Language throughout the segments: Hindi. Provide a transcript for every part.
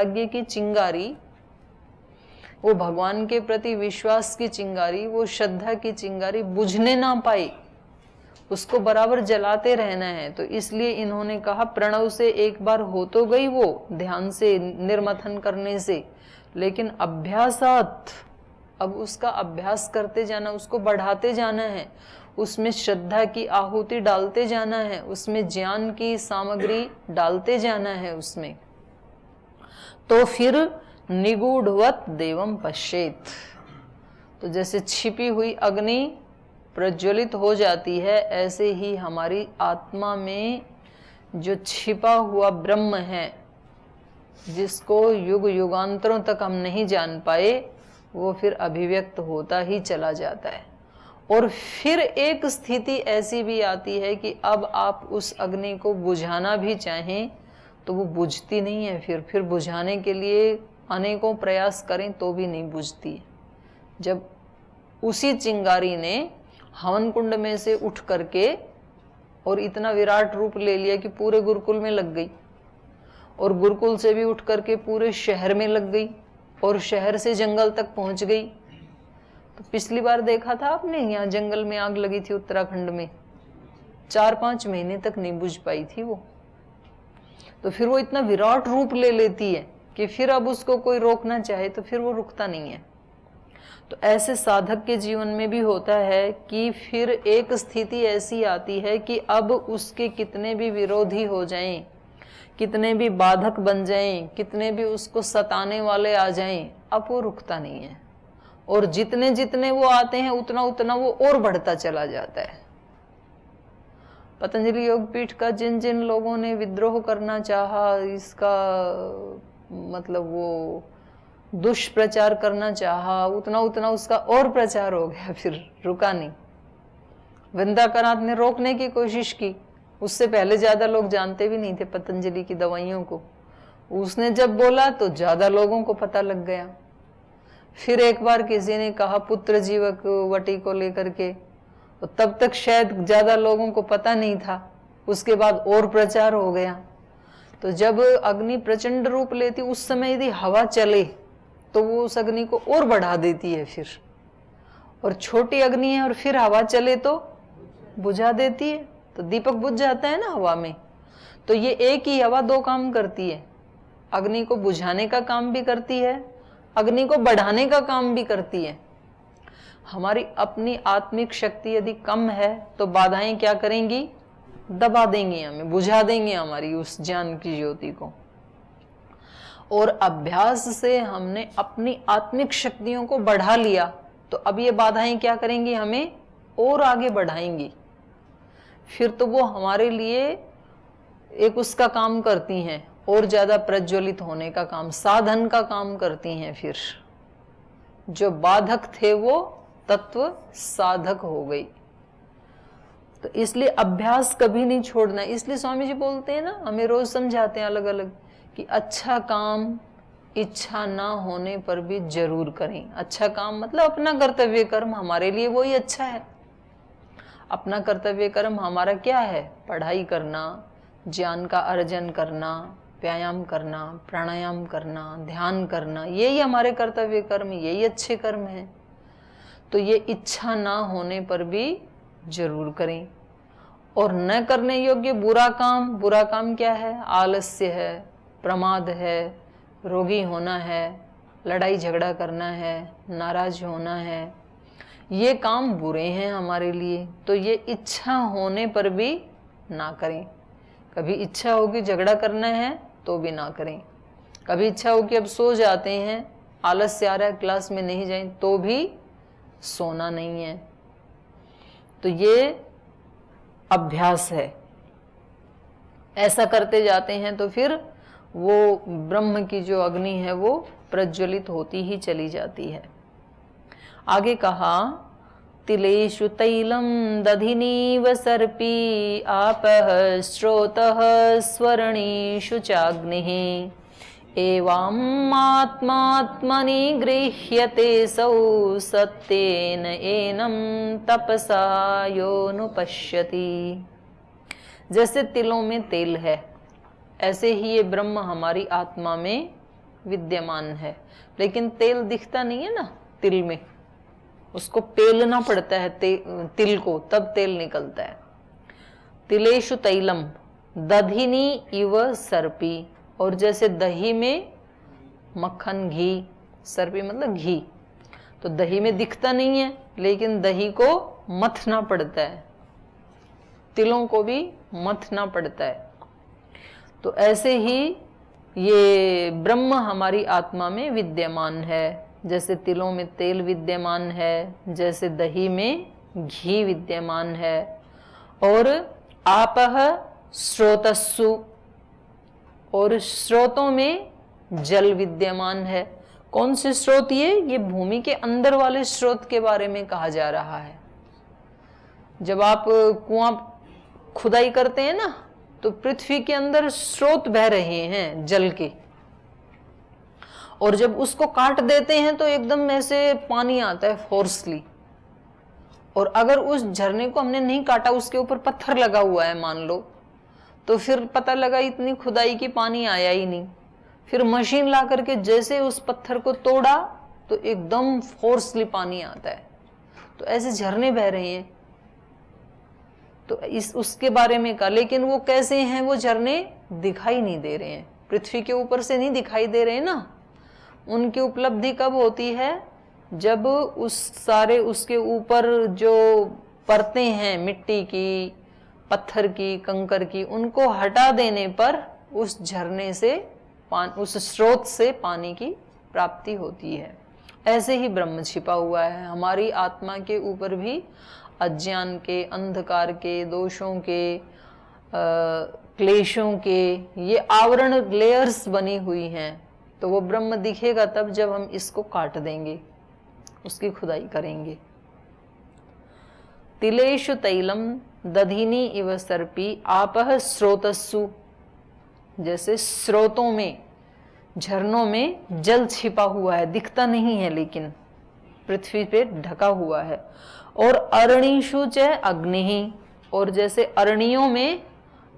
वैराग्य की चिंगारी, वो भगवान के प्रति विश्वास की चिंगारी, वो श्रद्धा की चिंगारी बुझने ना पाई, उसको बराबर जलाते रहना है। तो इसलिए इन्होंने कहा प्रणव से एक बार हो तो गई वो ध्यान से, निर्मथन करने से, लेकिन अभ्यासात, अब उसका अभ्यास करते जाना, उसको बढ़ाते जाना है, उसमें श्रद्धा की आहुति डालते जाना है, उसमें ज्ञान की सामग्री डालते जाना है उसमें। तो फिर निगूढ़वत देवम पश्येत, तो जैसे छिपी हुई अग्नि प्रज्वलित हो जाती है, ऐसे ही हमारी आत्मा में जो छिपा हुआ ब्रह्म है, जिसको युग युगांतरों तक हम नहीं जान पाए, वो फिर अभिव्यक्त होता ही चला जाता है। और फिर एक स्थिति ऐसी भी आती है कि अब आप उस अग्नि को बुझाना भी चाहें तो वो बुझती नहीं है। फिर बुझाने के लिए अनेकों प्रयास करें तो भी नहीं बुझती। जब उसी चिंगारी ने हवन कुंड में से उठ करके और इतना विराट रूप ले लिया कि पूरे गुरुकुल में लग गई, और गुरुकुल से भी उठ करके पूरे शहर में लग गई, और शहर से जंगल तक पहुंच गई। तो पिछली बार देखा था आपने, यहाँ जंगल में आग लगी थी उत्तराखंड में, 4-5 महीने तक नहीं बुझ पाई थी वो। तो फिर वो इतना विराट रूप ले लेती है कि फिर अब उसको कोई रोकना चाहे तो फिर वो रुकता नहीं है। तो ऐसे साधक के जीवन में भी होता है कि फिर एक स्थिति ऐसी आती है कि अब उसके कितने भी विरोधी हो जाएं, कितने भी बाधक बन जाएं, कितने भी उसको सताने वाले आ जाएं, अब वो रुकता नहीं है। और जितने जितने वो आते हैं उतना उतना वो और बढ़ता चला जाता है। पतंजलि योगपीठ का जिन जिन लोगों ने विद्रोह करना चाहा, इसका मतलब वो दुष्प्रचार करना चाहा, उतना उतना उसका और प्रचार हो गया, फिर रुका नहीं। वृंदाकरनाथ ने रोकने की कोशिश की, उससे पहले ज्यादा लोग जानते भी नहीं थे पतंजलि की दवाइयों को। उसने जब बोला तो ज्यादा लोगों को पता लग गया। फिर एक बार किसी ने कहा पुत्र जीवक वटी को लेकर के, तो तब तक शायद ज्यादा लोगों को पता नहीं था, उसके बाद और प्रचार हो गया। तो जब अग्नि प्रचंड रूप लेती, उस समय यदि हवा चले तो वो उस अग्नि को और बढ़ा देती है फिर, और छोटी अग्नि है और फिर हवा चले तो बुझा देती है। तो दीपक बुझ जाता है ना हवा में। तो ये एक ही हवा दो काम करती है, अग्नि को बुझाने का काम भी करती है, अग्नि को बढ़ाने का काम भी करती है। हमारी अपनी आत्मिक शक्ति यदि कम है तो बाधाएं क्या करेंगी, दबा देंगी, हमें बुझा देंगे हमारी उस ज्ञान की ज्योति को। और अभ्यास से हमने अपनी आत्मिक शक्तियों को बढ़ा लिया तो अब ये बाधाएं क्या करेंगी, हमें और आगे बढ़ाएंगी। फिर तो वो हमारे लिए एक उसका काम करती हैं, और ज्यादा प्रज्वलित होने का काम, साधन का काम करती हैं। फिर जो बाधक थे वो तत्व साधक हो गई। तो इसलिए अभ्यास कभी नहीं छोड़ना। इसलिए स्वामी जी बोलते हैं ना, हमें रोज समझाते हैं अलग अलग कि अच्छा काम इच्छा ना होने पर भी जरूर करें। अच्छा काम मतलब अपना कर्तव्य कर्म, हमारे लिए वही अच्छा है। अपना कर्तव्य कर्म हमारा क्या है, पढ़ाई करना, ज्ञान का अर्जन करना, व्यायाम करना, प्राणायाम करना, ध्यान करना, यही हमारे कर्तव्य कर्म, यही अच्छे कर्म हैं। तो ये इच्छा ना होने पर भी जरूर करें। और न करने योग्य बुरा काम क्या है, आलस्य है, प्रमाद है, रोगी होना है, लड़ाई झगड़ा करना है, नाराज होना है, ये काम बुरे हैं हमारे लिए। तो ये इच्छा होने पर भी ना करें। कभी इच्छा होगी झगड़ा करना है तो भी ना करें। कभी इच्छा होगी अब सो जाते हैं, आलस्य आ रहा है, क्लास में नहीं जाएं, तो भी सोना नहीं है। तो ये अभ्यास है। ऐसा करते जाते हैं तो फिर वो ब्रह्म की जो अग्नि है वो प्रज्वलित होती ही चली जाती है। आगे कहा, तिलेषु तैलम दधिनीव सर्पी आपः स्रोतः स्वर्णीषु चाग्निः एवं आत्मात्मनि गृह्यते सौ सत्येन एनं तपसा योनुपश्यति। जैसे तिलों में तेल है, ऐसे ही ये ब्रह्म हमारी आत्मा में विद्यमान है, लेकिन तेल दिखता नहीं है ना तिल में, उसको पेलना पड़ता है तिल को, तब तेल निकलता है। तिलेषु तैलम दधिनी इव सर्पी, और जैसे दही में मक्खन घी, सर्पी मतलब घी, तो दही में दिखता नहीं है लेकिन दही को मथना पड़ता है, तिलों को भी मथना पड़ता है। तो ऐसे ही ये ब्रह्म हमारी आत्मा में विद्यमान है, जैसे तिलों में तेल विद्यमान है, जैसे दही में घी विद्यमान है। और आपह स्रोतस्सु, और स्रोतों में जल विद्यमान है। कौन से स्रोत? ये भूमि के अंदर वाले स्रोत के बारे में कहा जा रहा है। जब आप कुआं खुदाई करते हैं ना, तो पृथ्वी के अंदर स्रोत बह रहे हैं जल के, और जब उसको काट देते हैं तो एकदम ऐसे पानी आता है फोर्सली। और अगर उस झरने को हमने नहीं काटा, उसके ऊपर पत्थर लगा हुआ है मान लो, तो फिर पता लगा इतनी खुदाई की पानी आया ही नहीं। फिर मशीन ला करके जैसे उस पत्थर को तोड़ा तो एकदम फोर्सली पानी आता है। तो ऐसे झरने बह रहे हैं, तो उसके बारे में कहा। लेकिन वो कैसे हैं वो झरने? दिखाई नहीं दे रहे हैं, पृथ्वी के ऊपर से नहीं दिखाई दे रहे ना। उनकी उपलब्धि कब होती है? जब उसके ऊपर जो परतें हैं मिट्टी की, पत्थर की, कंकर की, उनको हटा देने पर उस झरने से उस स्रोत से पानी की प्राप्ति होती है। ऐसे ही ब्रह्म छिपा हुआ है हमारी आत्मा के ऊपर भी। अज्ञान के, अंधकार के, दोषों के, क्लेशों के ये आवरण लेयर्स बनी हुई हैं। तो वो ब्रह्म दिखेगा तब जब हम इसको काट देंगे, उसकी खुदाई करेंगे। तिलेषु तैलम दधिनी इव सर्पी आपह स्रोतस्सु, जैसे स्रोतों में, झरनों में जल छिपा हुआ है, दिखता नहीं है लेकिन पृथ्वी पे ढका हुआ है। और अरणीषु च अग्नि, और जैसे अरणियों में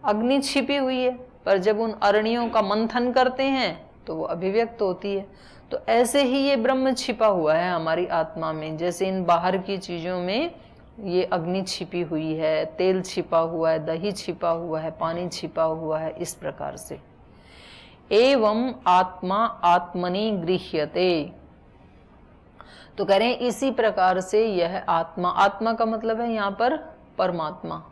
अग्नि छिपी हुई है, पर जब उन अरणियों का मंथन करते हैं तो वो अभिव्यक्त होती है। तो ऐसे ही ये ब्रह्म छिपा हुआ है हमारी आत्मा में। जैसे इन बाहर की चीजों में ये अग्नि छिपी हुई है, तेल छिपा हुआ है, दही छिपा हुआ है, पानी छिपा हुआ है, इस प्रकार से। एवं आत्मा आत्मनि गृह्यते, तो कह रहे हैं इसी प्रकार से यह आत्मा, आत्मा का मतलब है यहाँ पर परमात्मा,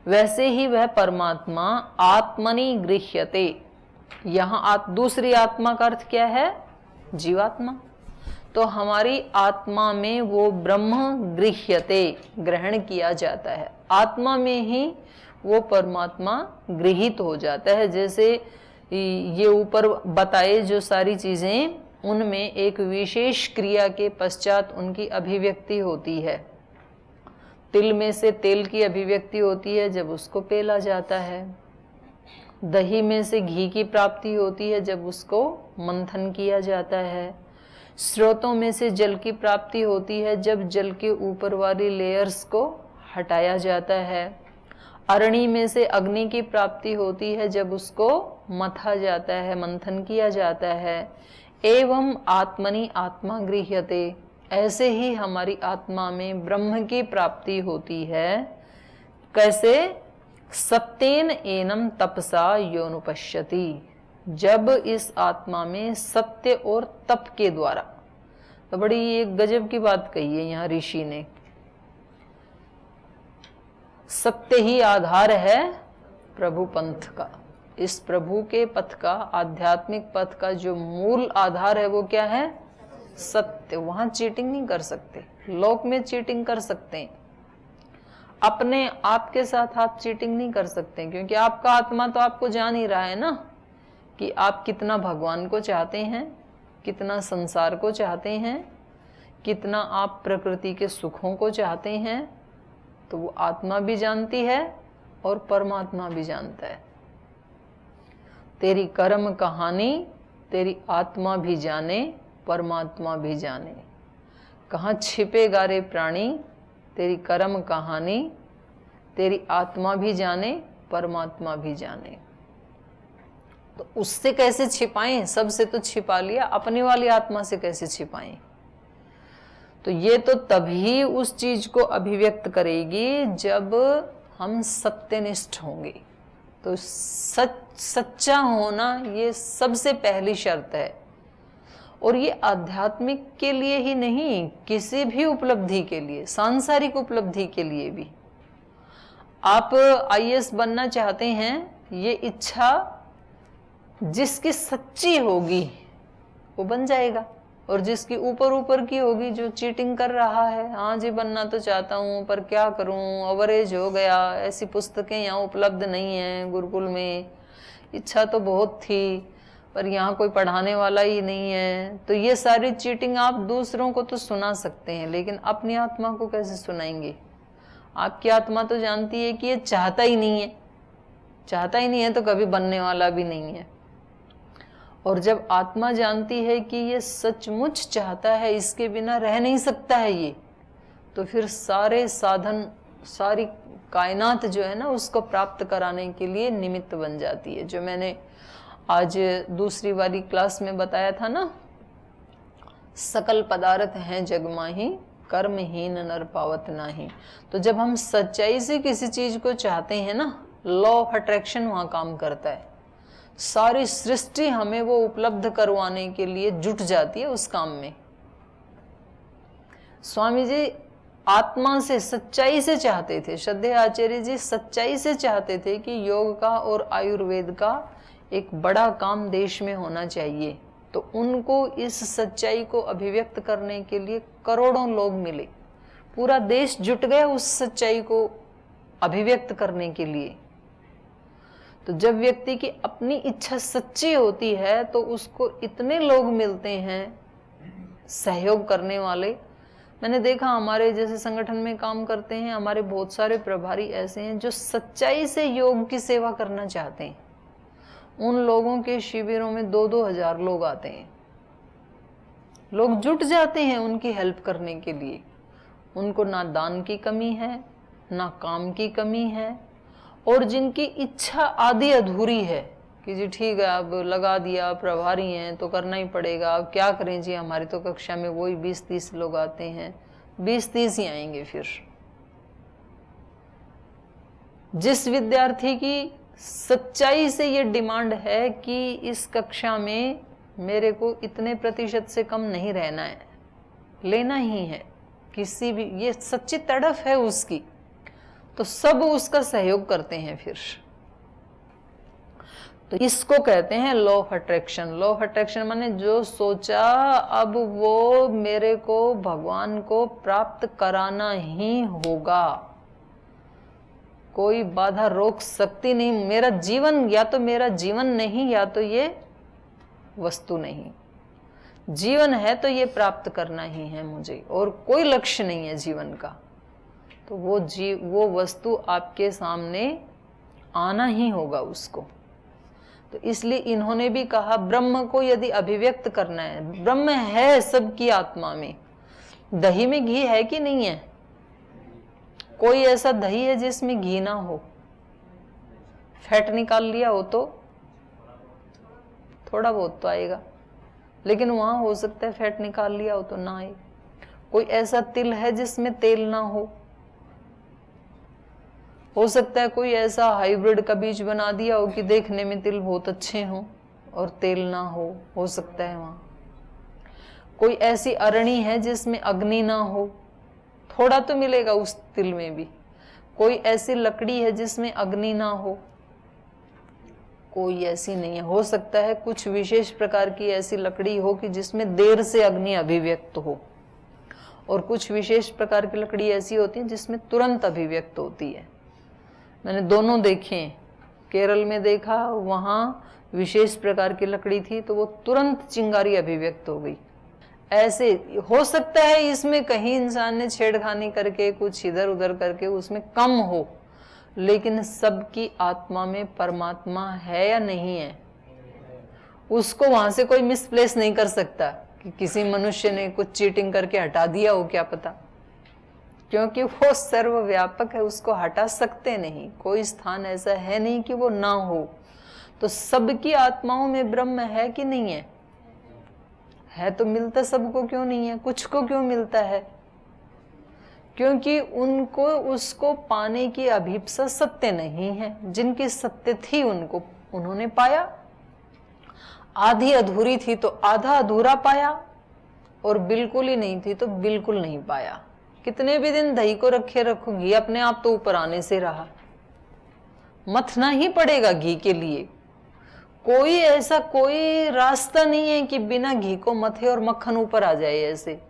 वैसे ही वह परमात्मा आत्मनि गृह्यते। यहाँ दूसरी आत्मा का अर्थ क्या है? जीवात्मा। तो हमारी आत्मा में वो ब्रह्म गृह्यते, ग्रहण किया जाता है, आत्मा में ही वो परमात्मा गृहीत हो जाता है। जैसे ये ऊपर बताए जो सारी चीजें, उनमें एक विशेष क्रिया के पश्चात उनकी अभिव्यक्ति होती है। तिल में से तेल की अभिव्यक्ति होती है जब उसको पेला जाता है, दही में से घी की प्राप्ति होती है जब उसको मंथन किया जाता है, स्रोतों में से जल की प्राप्ति होती है जब जल के ऊपर वाली लेयर्स को हटाया जाता है, अरणि में से अग्नि की प्राप्ति होती है जब उसको मथा जाता है, मंथन किया जाता है। एवं आत्मनि आत्मा गृह्यते, ऐसे ही हमारी आत्मा में ब्रह्म की प्राप्ति होती है। कैसे? सत्येन एनम तपसा योनुपश्यति, जब इस आत्मा में सत्य और तप के द्वारा। तो बड़ी एक गजब की बात कही है यहाँ ऋषि ने। सत्य ही आधार है प्रभु पंथ का। इस प्रभु के पथ का, आध्यात्मिक पथ का जो मूल आधार है वो क्या है? सत्य। वहां चीटिंग नहीं कर सकते। लोक में चीटिंग कर सकते हैं, अपने आप के साथ आप चीटिंग नहीं कर सकते, क्योंकि आपका आत्मा तो आपको जान ही रहा है ना कि आप कितना भगवान को चाहते हैं, कितना संसार को चाहते हैं, कितना आप प्रकृति के सुखों को चाहते हैं। तो वो आत्मा भी जानती है और परमात्मा भी जानता है। तेरी कर्म कहानी तेरी आत्मा भी जाने, परमात्मा भी जाने। कहाँ छिपेगा रे प्राणी, तेरी कर्म कहानी तेरी आत्मा भी जाने, परमात्मा भी जाने। तो उससे कैसे छिपाएं? सबसे तो छिपा लिया, अपनी वाली आत्मा से कैसे छिपाएं? तो ये तो तभी उस चीज को अभिव्यक्त करेगी जब हम सत्यनिष्ठ होंगे। तो सच्चा होना ये सबसे पहली शर्त है। और ये आध्यात्मिक के लिए ही नहीं, किसी भी उपलब्धि के लिए, सांसारिक उपलब्धि के लिए भी। आप आईएएस बनना चाहते हैं, ये इच्छा जिसकी सच्ची होगी वो बन जाएगा, और जिसकी ऊपर ऊपर की होगी, जो चीटिंग कर रहा है, हाँ जी बनना तो चाहता हूँ पर क्या करूँ, एवरेज हो गया, ऐसी पुस्तकें यहाँ उपलब्ध नहीं है गुरुकुल में, इच्छा तो बहुत थी पर यहाँ कोई पढ़ाने वाला ही नहीं है। तो ये सारी चीटिंग आप दूसरों को तो सुना सकते हैं, लेकिन अपनी आत्मा को कैसे सुनाएंगे? आपकी आत्मा तो जानती है कि ये चाहता ही नहीं है, चाहता ही नहीं है तो कभी बनने वाला भी नहीं है। और जब आत्मा जानती है कि ये सचमुच चाहता है, इसके बिना रह नहीं सकता है ये, तो फिर सारे साधन, सारी कायनात जो है ना, उसको प्राप्त कराने के लिए निमित्त बन जाती है। जो मैंने आज दूसरी वाली क्लास में बताया था ना, सकल पदार्थ हैं जग माही, कर्महीन नर पावत नाही। तो जब हम सच्चाई से किसी चीज को चाहते हैं ना, लॉ ऑफ अट्रैक्शन वहां काम करता है। सारी सृष्टि हमें वो उपलब्ध करवाने के लिए जुट जाती है उस काम में। स्वामी जी आत्मा से, सच्चाई से चाहते थे, श्रद्धेय आचार्य जी सच्चाई से चाहते थे कि योग का और आयुर्वेद का एक बड़ा काम देश में होना चाहिए। तो उनको इस सच्चाई को अभिव्यक्त करने के लिए करोड़ों लोग मिले, पूरा देश जुट गया उस सच्चाई को अभिव्यक्त करने के लिए। तो जब व्यक्ति की अपनी इच्छा सच्ची होती है तो उसको इतने लोग मिलते हैं सहयोग करने वाले। मैंने देखा हमारे जैसे संगठन में काम करते हैं, हमारे बहुत सारे प्रभारी ऐसे हैं जो सच्चाई से योग की सेवा करना चाहते हैं। उन लोगों के शिविरों में 2-2 हजार लोग आते हैं, लोग जुट जाते हैं उनकी हेल्प करने के लिए। उनको ना दान की कमी है, ना काम की कमी है, और जिनकी इच्छा आधी अधूरी है कि जी ठीक है अब लगा दिया, प्रभारी हैं तो करना ही पड़ेगा, अब क्या करें जी, हमारी तो कक्षा में वही 20-30 लोग आते हैं, 20-30 ही आएंगे। फिर जिस विद्यार्थी की सच्चाई से ये डिमांड है कि इस कक्षा में मेरे को इतने प्रतिशत से कम नहीं रहना है, लेना ही है, किसी भी, ये सच्ची तड़फ है उसकी, तो सब उसका सहयोग करते हैं। फिर तो इसको कहते हैं law of attraction. Law of attraction माने जो सोचा अब वो मेरे को भगवान को प्राप्त कराना ही होगा, कोई बाधा रोक सकती नहीं। मेरा जीवन या तो मेरा जीवन नहीं, या तो ये वस्तु नहीं। जीवन है तो ये प्राप्त करना ही है मुझे, और कोई लक्ष्य नहीं है जीवन का। तो वो वस्तु आपके सामने आना ही होगा उसको। तो इसलिए इन्होंने भी कहा ब्रह्म को यदि अभिव्यक्त करना है, ब्रह्म है सबकी आत्मा में। दही में घी है कि नहीं है? कोई ऐसा दही है जिसमें घी ना हो? फैट निकाल लिया हो तो थोड़ा बहुत तो आएगा, लेकिन वहां हो सकता है फैट निकाल लिया हो तो ना आए। कोई ऐसा तिल है जिसमें तेल ना हो सकता है कोई ऐसा हाइब्रिड का बीज बना दिया हो कि देखने में तिल बहुत अच्छे हों और तेल ना हो सकता है वहां। कोई ऐसी अरणी है जिसमें अग्नि ना हो, थोड़ा तो मिलेगा उस तिल में भी। कोई ऐसी लकड़ी है जिसमें अग्नि ना हो, कोई ऐसी नहीं है। हो सकता है कुछ विशेष प्रकार की ऐसी लकड़ी हो कि जिसमें देर से अग्नि अभिव्यक्त हो, और कुछ विशेष प्रकार की लकड़ी ऐसी होती है जिसमें तुरंत अभिव्यक्त होती है। मैंने दोनों देखे, केरल में देखा, वहां विशेष प्रकार की लकड़ी थी तो वो तुरंत चिंगारी अभिव्यक्त हो गई। ऐसे हो सकता है इसमें कहीं इंसान ने छेड़खानी करके कुछ इधर उधर करके उसमें कम हो, लेकिन सबकी आत्मा में परमात्मा है या नहीं है, उसको वहां से कोई मिसप्लेस नहीं कर सकता कि किसी मनुष्य ने कुछ चीटिंग करके हटा दिया हो, क्या पता, क्योंकि वो सर्वव्यापक है, उसको हटा सकते नहीं। कोई स्थान ऐसा है नहीं कि वो ना हो। तो सबकी आत्माओं में ब्रह्म है कि नहीं है? है तो मिलता सबको क्यों नहीं है? कुछ को क्यों मिलता है? क्योंकि उनको उसको पाने की अभिप्सा सत्य नहीं है। जिनकी सत्य थी उनको उन्होंने पाया, आधी अधूरी थी तो आधा अधूरा पाया, और बिल्कुल ही नहीं थी तो बिल्कुल नहीं पाया। कितने भी दिन दही को रखे रखो, घी अपने आप तो ऊपर आने से रहा। मथना ही पड़ेगा घी के लिए। कोई ऐसा कोई रास्ता नहीं है कि बिना घी को मथे और मक्खन ऊपर आ जाए। ऐसे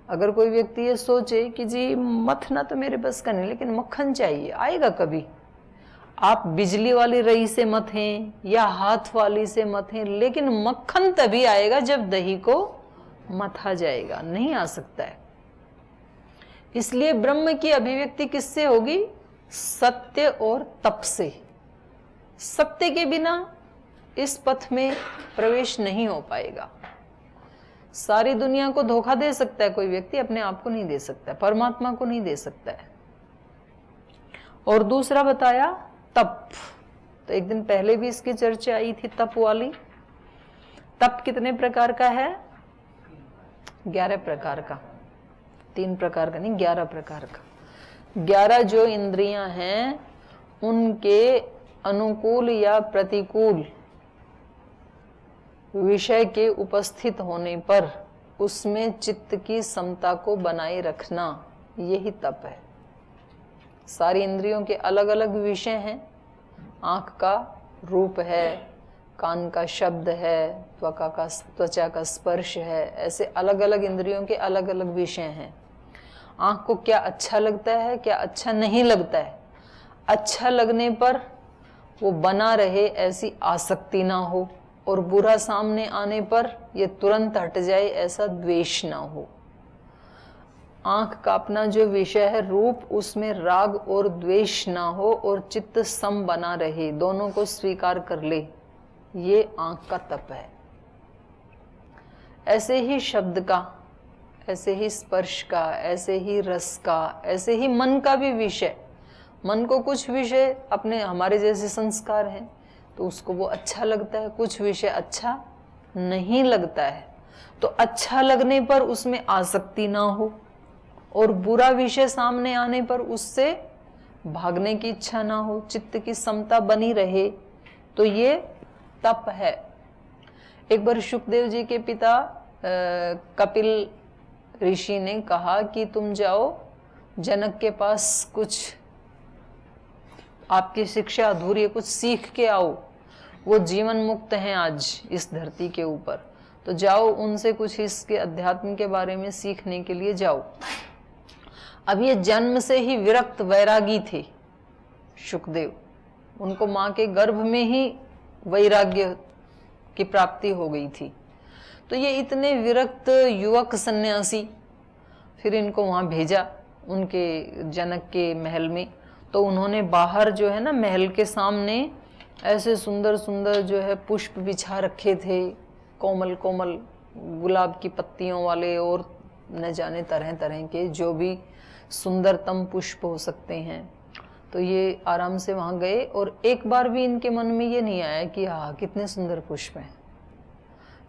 अगर कोई व्यक्ति ये सोचे कि जी मथना तो मेरे बस का नहीं, लेकिन मक्खन चाहिए, आएगा कभी? आप बिजली वाली रई से मथें या हाथ वाली से मथें, लेकिन मक्खन तभी आएगा जब दही को मथा जाएगा, नहीं आ सकता है। इसलिए ब्रह्म की अभिव्यक्ति किससे होगी? सत्य और तप से। सत्य के बिना इस पथ में प्रवेश नहीं हो पाएगा। सारी दुनिया को धोखा दे सकता है कोई व्यक्ति, अपने आप को नहीं दे सकता, परमात्मा को नहीं दे सकता है। और दूसरा बताया तप। तो एक दिन पहले भी इसकी चर्चा आई थी, तप वाली। तप कितने प्रकार का है? 11 प्रकार का। 3 प्रकार का नहीं, 11 प्रकार का। 11 जो इंद्रियां हैं उनके अनुकूल या प्रतिकूल विषय के उपस्थित होने पर उसमें चित्त की समता को बनाए रखना, यही तप है। सारी इंद्रियों के अलग अलग विषय हैं। आँख का रूप है, कान का शब्द है, त्वचा का स्पर्श है, ऐसे अलग अलग इंद्रियों के अलग अलग विषय हैं। आँख को क्या अच्छा लगता है, क्या अच्छा नहीं लगता है, अच्छा लगने पर वो बना रहे ऐसी आसक्ति ना हो, और बुरा सामने आने पर ये तुरंत हट जाए ऐसा द्वेष ना हो। आँख का अपना जो विषय है रूप, उसमें राग और द्वेष ना हो, और चित्त सम बना रहे, दोनों को स्वीकार कर ले, ये आँख का तप है। ऐसे ही शब्द का, ऐसे ही स्पर्श का, ऐसे ही रस का, ऐसे ही मन का भी विषय। मन को कुछ विषय अपने हमारे जैसे संस्कार हैं तो उसको वो अच्छा लगता है, कुछ विषय अच्छा नहीं लगता है। तो अच्छा लगने पर उसमें आसक्ति ना हो, और बुरा विषय सामने आने पर उससे भागने की इच्छा ना हो, चित्त की समता बनी रहे, तो ये तप है। एक बार सुखदेव जी के पिता कपिल ऋषि ने कहा कि तुम जाओ जनक के पास, कुछ आपकी शिक्षा अधूरी है, कुछ सीख के आओ। वो जीवन मुक्त हैं आज इस धरती के ऊपर, तो जाओ उनसे कुछ इसके अध्यात्म के बारे में सीखने के लिए जाओ। अब ये जन्म से ही विरक्त वैरागी थे सुखदेव, उनको माँ के गर्भ में ही वैराग्य की प्राप्ति हो गई थी। तो ये इतने विरक्त युवक सन्यासी, फिर इनको वहाँ भेजा उनके जनक के महल में। तो उन्होंने बाहर जो है ना महल के सामने ऐसे सुंदर सुंदर जो है पुष्प बिछा रखे थे, कोमल कोमल गुलाब की पत्तियों वाले, और न जाने तरह तरह के जो भी सुंदरतम पुष्प हो सकते हैं। तो ये आराम से वहाँ गए, और एक बार भी इनके मन में ये नहीं आया कि हाँ कितने सुंदर पुष्प हैं।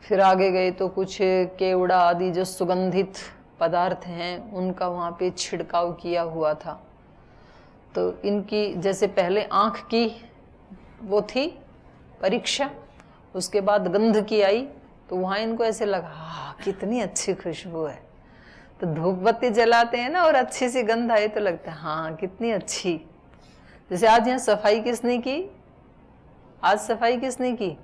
फिर आगे गए तो कुछ केवड़ा आदि जो सुगंधित पदार्थ हैं उनका वहाँ पे छिड़काव किया हुआ था। तो इनकी जैसे पहले आँख की वो थी परीक्षा, उसके बाद गंध की आई, तो वहाँ इनको ऐसे लगा हाँ कितनी अच्छी खुशबू है। तो धूप बत्ती जलाते हैं ना और अच्छी सी गंध आए तो लगता है हाँ कितनी अच्छी। जैसे आज यहाँ सफाई किसने की? आज सफाई किसने की?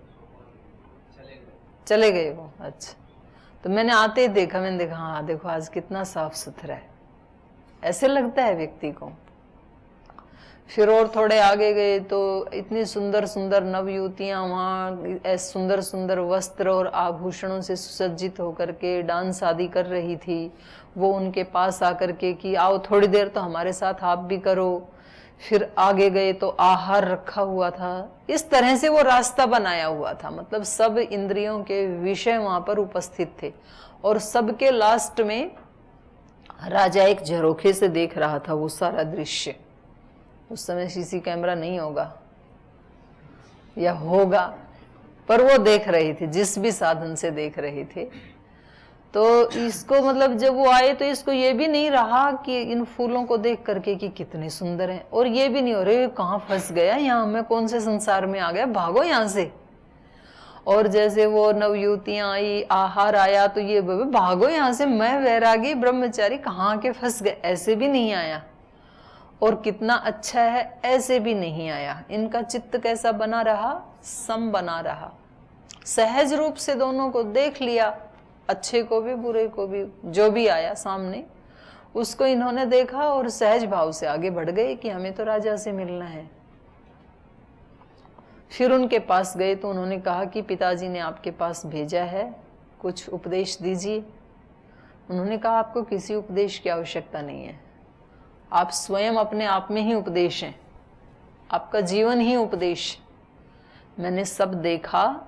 चले गए वो। अच्छा, तो मैंने आते ही देखा, मैंने देखा हाँ देखो आज कितना साफ सुथरा है, ऐसे लगता है व्यक्ति को। फिर और थोड़े आगे गए तो इतनी सुंदर सुंदर नवयुवतियां वहाँ सुंदर सुंदर वस्त्र और आभूषणों से सुसज्जित होकर के डांस आदि कर रही थी। वो उनके पास आकर के कि आओ थोड़ी देर तो हमारे साथ आप भी करो। फिर आगे गए तो आहार रखा हुआ था। इस तरह से वो रास्ता बनाया हुआ था, मतलब सब इंद्रियों के विषय वहां पर उपस्थित थे। और सबके लास्ट में राजा एक झरोखे से देख रहा था वो सारा दृश्य। उस समय सीसी कैमरा नहीं होगा, या होगा, पर वो देख रहे थे, जिस भी साधन से देख रहे थे। तो इसको मतलब जब वो आए तो इसको ये भी नहीं रहा कि इन फूलों को देख करके कि कितने सुंदर हैं, और ये भी नहीं हो रहे कहाँ फंस गया, यहाँ मैं कौन से संसार में आ गया, भागो यहाँ से। और जैसे वो नवयुवतियां आई, आहार आया तो ये भागो यहाँ से, मैं वैरागी ब्रह्मचारी कहाँ के फंस गए, ऐसे भी नहीं आया। और कितना अच्छा है, ऐसे भी नहीं आया। इनका चित्त कैसा बना रहा, सम बना रहा, सहज रूप से दोनों को देख लिया, अच्छे को भी बुरे को भी, जो भी आया सामने उसको इन्होंने देखा और सहज भाव से आगे बढ़ गए कि हमें तो राजा से मिलना है। फिर उनके पास गए तो उन्होंने कहा कि पिताजी ने आपके पास भेजा है, कुछ उपदेश दीजिए। उन्होंने कहा आपको किसी उपदेश की आवश्यकता नहीं है, आप स्वयं अपने आप में ही उपदेश हैं, आपका जीवन ही उपदेश। मैंने सब देखा,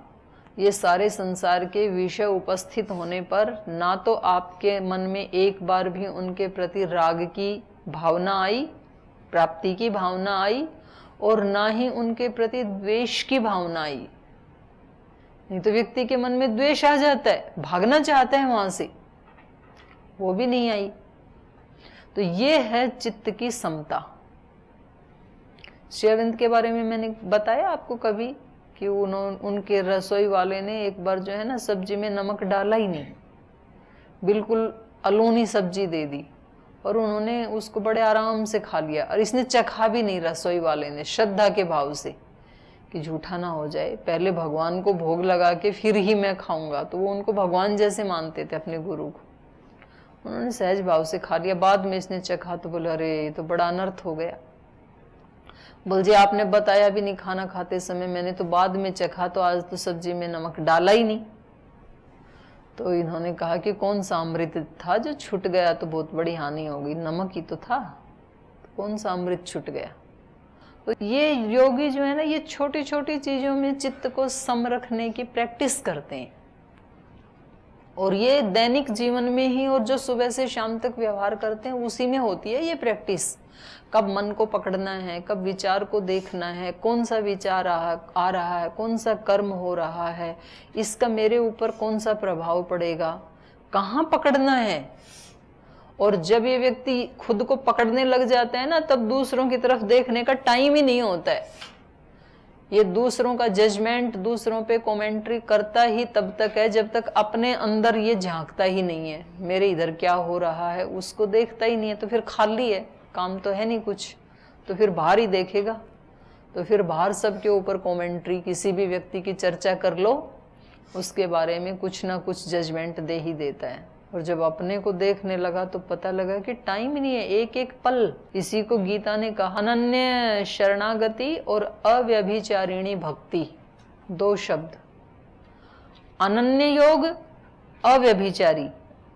ये सारे संसार के विषय उपस्थित होने पर ना तो आपके मन में एक बार भी उनके प्रति राग की भावना आई, प्राप्ति की भावना आई, और ना ही उनके प्रति द्वेष की भावना आई। नहीं तो व्यक्ति के मन में द्वेष आ जाता है, भागना चाहता है वहां से, वो भी नहीं आई। तो ये है चित्त की समता। श्री अरविंद के बारे में मैंने बताया आपको कभी कि उनके रसोई वाले ने एक बार जो है ना सब्जी में नमक डाला ही नहीं, बिल्कुल अलोनी सब्जी दे दी, और उन्होंने उसको बड़े आराम से खा लिया। और इसने चखा भी नहीं, रसोई वाले ने, श्रद्धा के भाव से कि झूठा ना हो जाए, पहले भगवान को भोग लगा के फिर ही मैं खाऊंगा। तो वो उनको भगवान जैसे मानते थे अपने गुरु को। उन्होंने सहज भाव से खा लिया। बाद में इसने चखा तो बोले अरे ये तो बड़ा अनर्थ हो गया। बोल जी आपने बताया भी नहीं खाना खाते समय, मैंने तो बाद में चखा, तो आज तो सब्जी में नमक डाला ही नहीं। तो इन्होंने कहा कि कौन सा अमृत था जो छूट गया, तो बहुत बड़ी हानि हो गई, नमक ही तो था, तो कौन सा अमृत छूट गया। तो ये योगी जो है ना, ये छोटी छोटी चीजों में चित्त को सम रखने की प्रैक्टिस करते हैं, और ये दैनिक जीवन में ही, और जो सुबह से शाम तक व्यवहार करते हैं उसी में होती है ये प्रैक्टिस। कब मन को पकड़ना है, कब विचार को देखना है, कौन सा विचार आ रहा है, कौन सा कर्म हो रहा है, इसका मेरे ऊपर कौन सा प्रभाव पड़ेगा, कहाँ पकड़ना है। और जब ये व्यक्ति खुद को पकड़ने लग जाता है ना, तब दूसरों की तरफ देखने का टाइम ही नहीं होता है। ये दूसरों का जजमेंट, दूसरों पे कमेंट्री करता ही तब तक है जब तक अपने अंदर ये झांकता ही नहीं है, मेरे इधर क्या हो रहा है उसको देखता ही नहीं है। तो फिर खाली है, काम तो है नहीं कुछ, तो फिर बाहर ही देखेगा। तो फिर बाहर सबके ऊपर कमेंट्री, किसी भी व्यक्ति की चर्चा कर लो, उसके बारे में कुछ ना कुछ जजमेंट दे ही देता है। और जब अपने को देखने लगा तो पता लगा कि टाइम ही नहीं है, एक एक पल। इसी को गीता ने कहा, अनन्य शरणागति और अव्यभिचारिणी भक्ति, दो शब्द। अनन्य योग, अव्यभिचारी,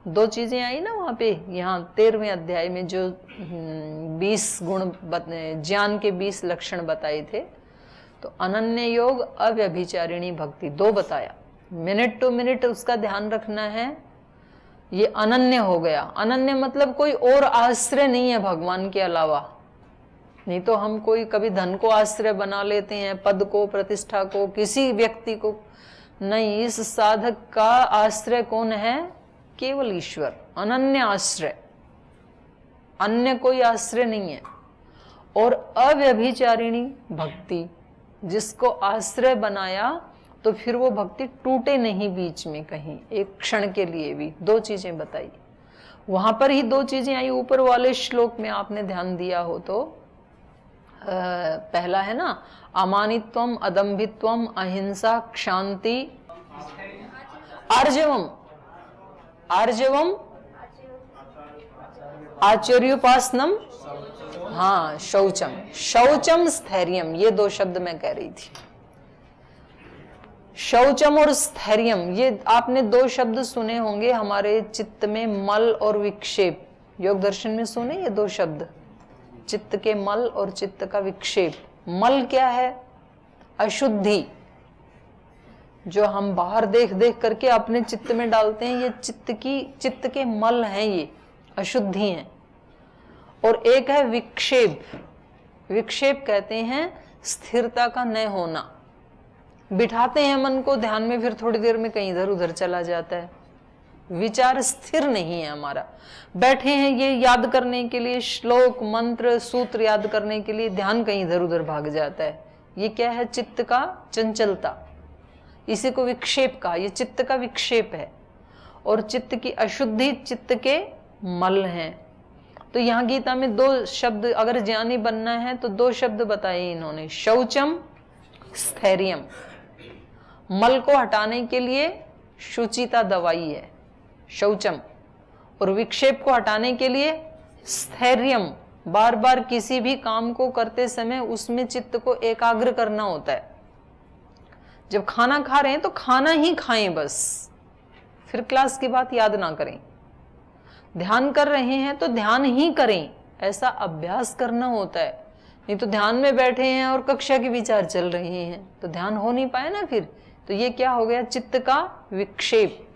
दो चीजें आई ना वहां पे। यहाँ 13वें अध्याय में जो 20 गुण ज्ञान के 20 लक्षण बताए थे, तो अनन्य योग, अव्यभिचारिणी भक्ति, दो बताया। मिनट टू मिनट उसका ध्यान रखना है। ये अनन्य हो गया। अनन्य मतलब कोई और आश्रय नहीं है भगवान के अलावा। नहीं तो हम कोई कभी धन को आश्रय बना लेते हैं, पद को, प्रतिष्ठा को, किसी व्यक्ति को। नहीं, इस साधक का आश्रय कौन है? केवल ईश्वर, अनन्य आश्रय, अन्य कोई आश्रय नहीं है। और अव्यभिचारिणी भक्ति, जिसको आश्रय बनाया तो फिर वो भक्ति टूटे नहीं बीच में कहीं, एक क्षण के लिए भी। दो चीजें बताई वहां पर ही, दो चीजें आई। ऊपर वाले श्लोक में आपने ध्यान दिया हो तो पहला है ना, अमानित्वम, अदम्भित्वम, अहिंसा, क्षांति, आर्जवम, आर्जवम, आचर्योपासनम, हाँ, शौचम, शौचम, स्थैर्यम, ये दो शब्द मैं कह रही थी। शौचम और स्थैर्यम, ये आपने दो शब्द सुने होंगे हमारे चित्त में, मल और विक्षेप। योग दर्शन में सुने ये दो शब्द, चित्त के मल और चित्त का विक्षेप। मल क्या है? अशुद्धि, जो हम बाहर देख देख करके अपने चित्त में डालते हैं, ये चित्त के मल हैं, ये अशुद्धि हैं। और एक है विक्षेप। विक्षेप कहते हैं स्थिरता का न होना, बिठाते हैं मन को ध्यान में, फिर थोड़ी देर में कहीं इधर उधर चला जाता है, विचार स्थिर नहीं है हमारा। बैठे हैं ये याद करने के लिए, श्लोक मंत्र सूत्र याद करने के लिए, ध्यान कहीं इधर उधर भाग जाता है। ये क्या है? चित्त का चंचलता, इसी को विक्षेप कहा। ये चित्त का विक्षेप है, और चित्त की अशुद्धि चित्त के मल हैं। तो यहाँ गीता में 2 शब्द, अगर ज्ञानी बनना है तो 2 शब्द बताए इन्होंने, शौचम स्थैर्यम। मल को हटाने के लिए शुचिता दवाई है शौचम, और विक्षेप को हटाने के लिए स्थैर्यम। बार बार किसी भी काम को करते समय उसमें चित्त को एकाग्र करना होता है। जब खाना खा रहे हैं तो खाना ही खाएं बस, फिर क्लास की बात याद ना करें। ध्यान कर रहे हैं तो ध्यान ही करें, ऐसा अभ्यास करना होता है। नहीं तो ध्यान में बैठे हैं और कक्षा के विचार चल रहे हैं तो ध्यान हो नहीं पाए ना फिर। तो ये क्या हो गया? चित्त का विक्षेप,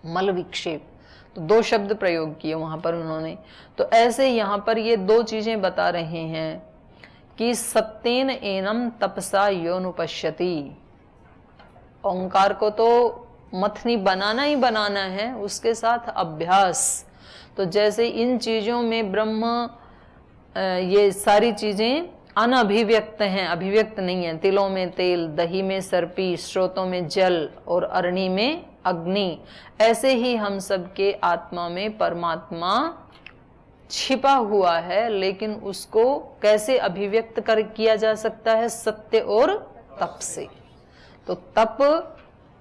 मल विक्षेप। तो 2 शब्द प्रयोग किए वहां पर उन्होंने। तो ऐसे यहां पर ये 2 चीजें बता रहे हैं कि सत्येन एनम तपसा योनुपश्यति। ओंकार को तो मथनी बनाना ही बनाना है, उसके साथ अभ्यास। तो जैसे इन चीजों में ब्रह्म, ये सारी चीजें अनअभिव्यक्त हैं, अभिव्यक्त नहीं है। तिलों में तेल, दही में सर्पी, स्रोतों में जल और अरणी में अग्नि। ऐसे ही हम सबके आत्मा में परमात्मा छिपा हुआ है, लेकिन उसको कैसे अभिव्यक्त किया जा सकता है? सत्य और तप से। तो तप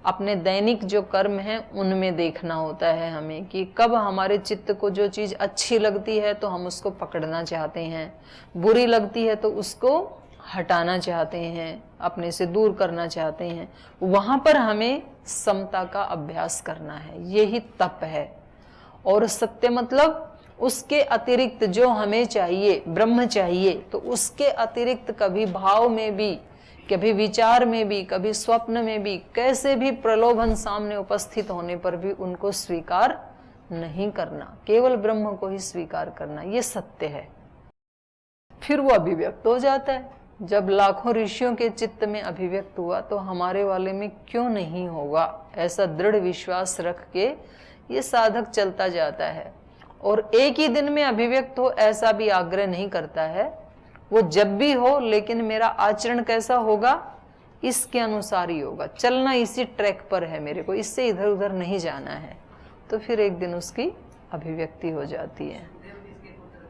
अपने दैनिक जो कर्म हैं उनमें देखना होता है हमें, कि कब हमारे चित्त को जो चीज अच्छी लगती है तो हम उसको पकड़ना चाहते हैं, बुरी लगती है तो उसको हटाना चाहते हैं, अपने से दूर करना चाहते हैं। वहां पर हमें समता का अभ्यास करना है, यही तप है। और सत्य मतलब उसके अतिरिक्त जो हमें चाहिए, ब्रह्म चाहिए, तो उसके अतिरिक्त कभी भाव में भी, कभी विचार में भी, कभी स्वप्न में भी, कैसे भी प्रलोभन सामने उपस्थित होने पर भी उनको स्वीकार नहीं करना, केवल ब्रह्म को ही स्वीकार करना, ये सत्य है। फिर वो अभिव्यक्त हो जाता है। जब लाखों ऋषियों के चित्त में अभिव्यक्त हुआ तो हमारे वाले में क्यों नहीं होगा? ऐसा दृढ़ विश्वास रख के ये साधक चलता जाता है। और एक ही दिन में अभिव्यक्त हो ऐसा भी आग्रह नहीं करता है, वो जब भी हो, लेकिन मेरा आचरण कैसा होगा इसके अनुसार ही होगा। चलना इसी ट्रैक पर है, मेरे को इससे इधर उधर नहीं जाना है, तो फिर एक दिन उसकी अभिव्यक्ति हो जाती है।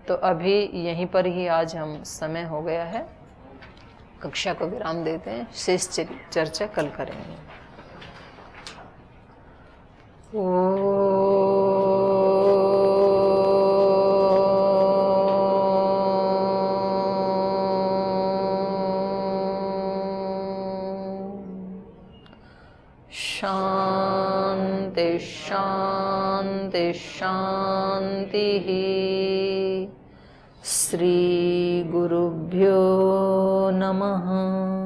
तो अभी यहीं पर ही आज हम समय हो गया है, कक्षा को विराम देते हैं, शेष चर्चा कल करेंगे। शांति शांति शांति। श्री गुरुभ्यो नमः।